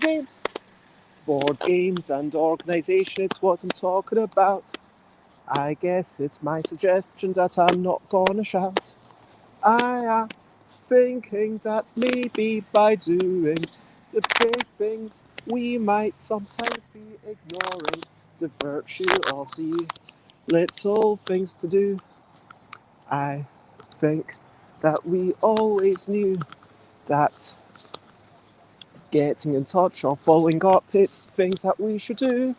Games. Board games and organisation, it's what I'm talking about. I guess it's my suggestion that I'm not gonna shout. I am thinking that maybe by doing the big things, we might sometimes be ignoring the virtue of the little things to do. I think that we always knew that getting in touch or following up, it's things that we should do.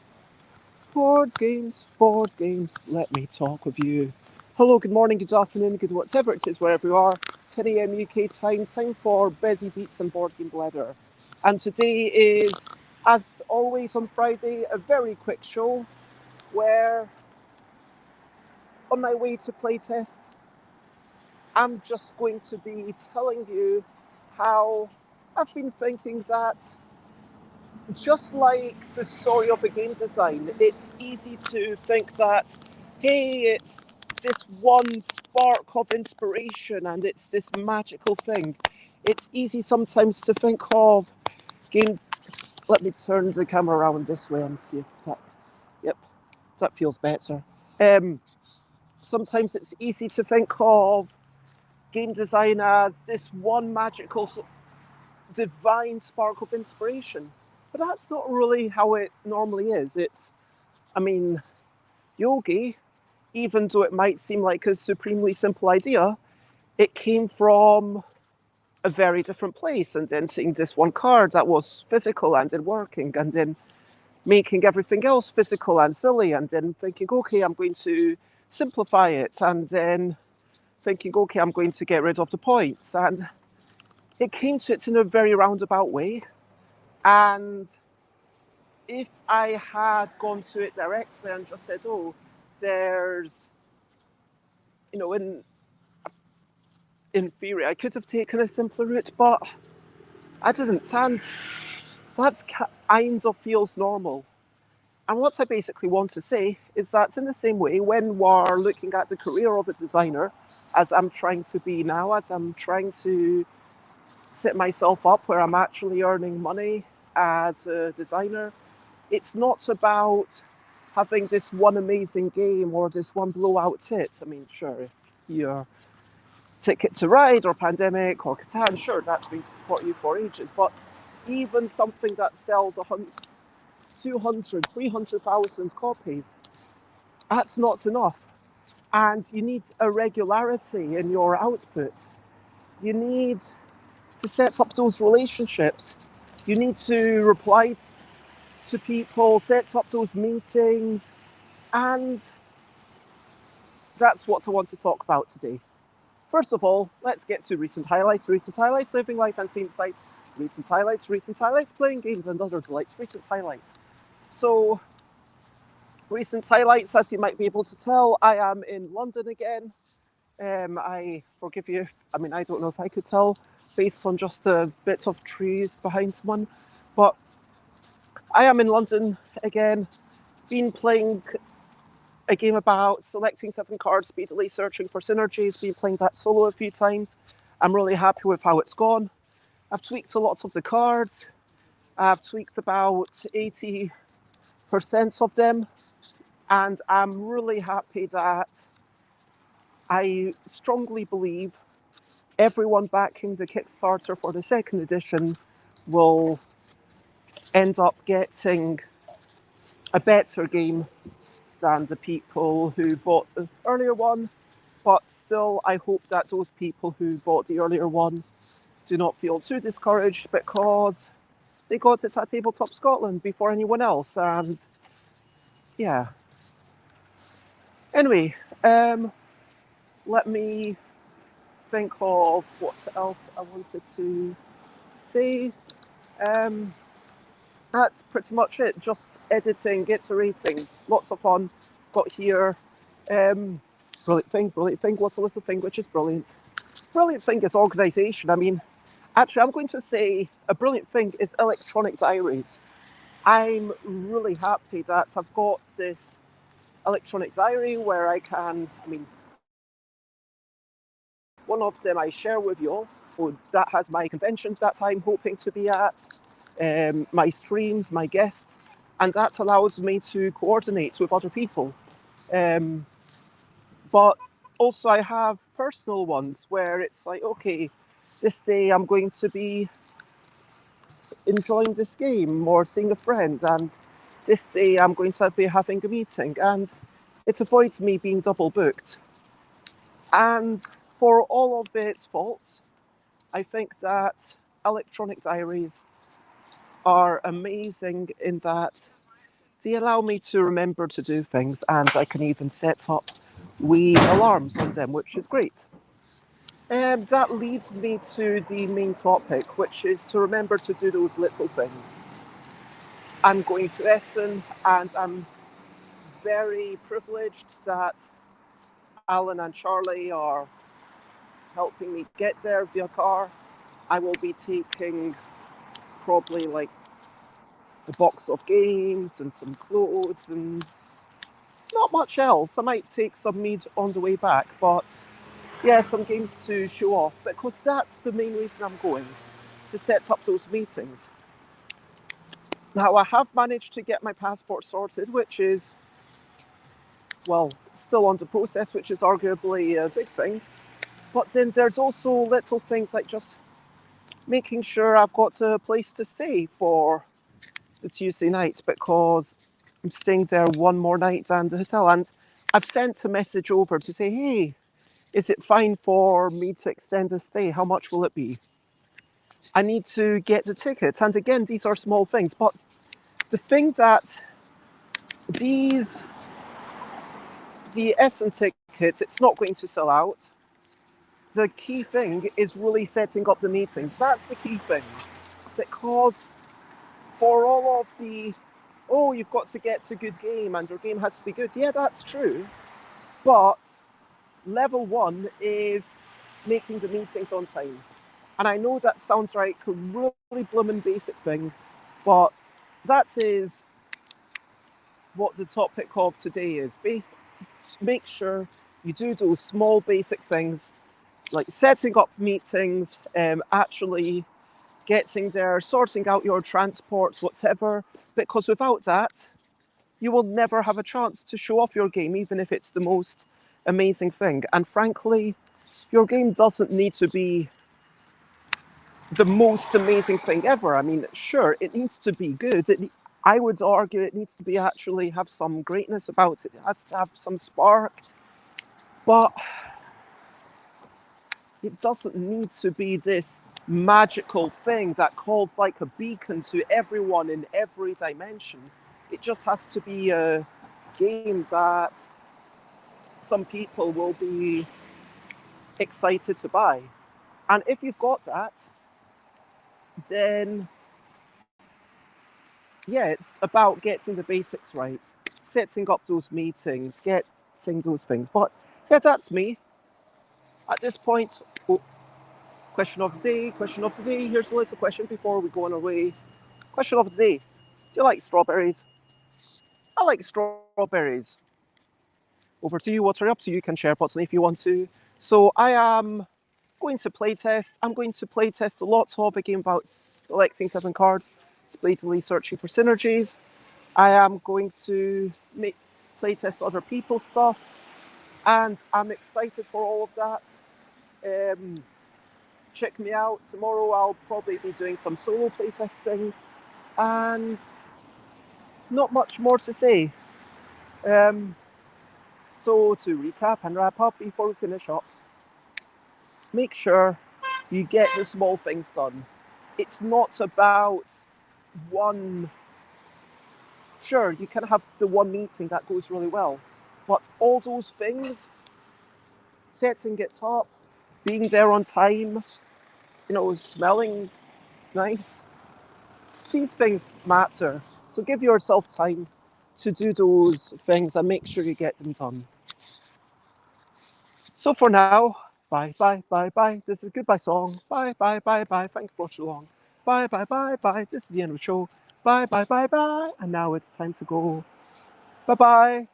Board games, let me talk with you. Hello, good morning, good afternoon, good whatever it is, wherever you are. 10 a.m. UK time for Busy Beats and Board Game Bladder. And today is, as always on Friday, a very quick show where, on my way to playtest, I'm just going to be telling you how I've been thinking that just like the story of a game design, it's easy to think that, hey, it's this one spark of inspiration and it's this magical thing. It's easy sometimes to think of game. Let me turn the camera around this way and see if that. Yep, that feels better. Sometimes it's easy to think of game design as this one magical divine spark of inspiration. But that's not really how it normally is. I mean, yogi, even though it might seem like a supremely simple idea, it came from a very different place. And then seeing this one card that was physical and then working, and then making everything else physical and silly, and then thinking, okay, I'm going to simplify it, and then thinking, okay, I'm going to get rid of the points. And it came to it in a very roundabout way. And if I had gone to it directly and just said, oh, there's, you know, in theory, I could have taken a simpler route, but I didn't. And that's kind of feels normal. And what I basically want to say is that in the same way, when we're looking at the career of a designer, as I'm trying to be now, as I'm trying to set myself up where I'm actually earning money as a designer, it's not about having this one amazing game or this one blowout hit. I mean, sure, if you're Ticket to Ride or Pandemic or Catan, sure, that's been to support you for ages. But even something that sells 100, 200, 300,000 copies, that's not enough. And you need a regularity in your output. You need to set up those relationships. You need to reply to people, set up those meetings, and that's what I want to talk about today. First of all, let's get to recent highlights. Recent highlights, living life and seeing sights. Recent highlights, playing games and other delights. Recent highlights. So, recent highlights, as you might be able to tell, I am in London again. I forgive you. I mean, I don't know if I could tell based on just a bit of trees behind someone, but I am in London again. Been playing a game about selecting 7 cards, speedily searching for synergies. Been playing that solo a few times. I'm really happy with how it's gone. I've tweaked a lot of the cards. I've tweaked about 80% of them, and I'm really happy that I strongly believe everyone backing the Kickstarter for the second edition will end up getting a better game than the people who bought the earlier one. But still, I hope that those people who bought the earlier one do not feel too discouraged because they got it at Tabletop Scotland before anyone else. And yeah. Anyway, let me think of what else I wanted to say. Um, that's pretty much it. Just editing, iterating, lots of fun. Got here. Um, brilliant thing. What's a little thing which is brilliant? Brilliant thing is organisation. I mean, actually, I'm going to say a brilliant thing is electronic diaries. I'm really happy that I've got this electronic diary where I can, I mean, One of them I share with you all. So that has my conventions that I'm hoping to be at, my streams, my guests, and that allows me to coordinate with other people. Um, but also I have personal ones where it's like, okay, this day I'm going to be enjoying this game or seeing a friend, and this day I'm going to be having a meeting, and it avoids me being double booked. And for all of its faults, I think that electronic diaries are amazing in that they allow me to remember to do things, and I can even set up wee alarms on them, which is great. And that leads me to the main topic, which is to remember to do those little things. I'm going to Essen, and I'm very privileged that Alan and Charlie are helping me get there via car. I will be taking probably like a box of games and some clothes and not much else. I might take some mead on the way back, but yeah, some games to show off, because that's the main reason I'm going, to set up those meetings. Now, I have managed to get my passport sorted, which is, well, still on the process, which is arguably a big thing. But then there's also little things like just making sure I've got a place to stay for the Tuesday night, because I'm staying there one more night than the hotel. And I've sent a message over to say, hey, is it fine for me to extend the stay? How much will it be? I need to get the ticket. And again, these are small things, but the thing that the Essen ticket, it's not going to sell out. The key thing is really setting up the meetings. That's the key thing. Because for all of the, oh, you've got to get a good game and your game has to be good. Yeah, that's true. But level one is making the meetings on time. And I know that sounds like a really blooming basic thing, but that is what the topic of today is. Make sure you do those small basic things, like setting up meetings, actually getting there, sorting out your transports, whatever, because without that, you will never have a chance to show off your game, even if it's the most amazing thing. And frankly, your game doesn't need to be the most amazing thing ever. I mean, sure, it needs to be good. I would argue it needs to be actually have some greatness about it. It has to have some spark, but it doesn't need to be this magical thing that calls like a beacon to everyone in every dimension. It just has to be a game that some people will be excited to buy. And if you've got that, then yeah, it's about getting the basics right, setting up those meetings, getting those things. But yeah, that's me. At this point, oh, question of the day, question of the day. Here's a little question before we go on our way. Question of the day. Do you like strawberries? I like strawberries. Over to you. What's up to you? You can share button if you want to. So I am going to playtest. I'm going to playtest a lot of a game about selecting 7 cards, speedily searching for synergies. I am going to playtest other people's stuff, and I'm excited for all of that. Check me out. Tomorrow I'll probably be doing some solo playtesting, and not much more to say. So to recap and wrap up before we finish up, make sure you get the small things done. It's not about one. Sure, you can have the one meeting that goes really well, but all those things, setting it up, being there on time, smelling nice, these things matter. So give yourself time to do those things and make sure you get them done. So for now, bye, bye, bye, bye. This is a goodbye song. Bye, bye, bye, bye. Thanks for watching along. Bye, bye, bye, bye. This is the end of the show. Bye, bye, bye, bye. And now it's time to go. Bye, bye.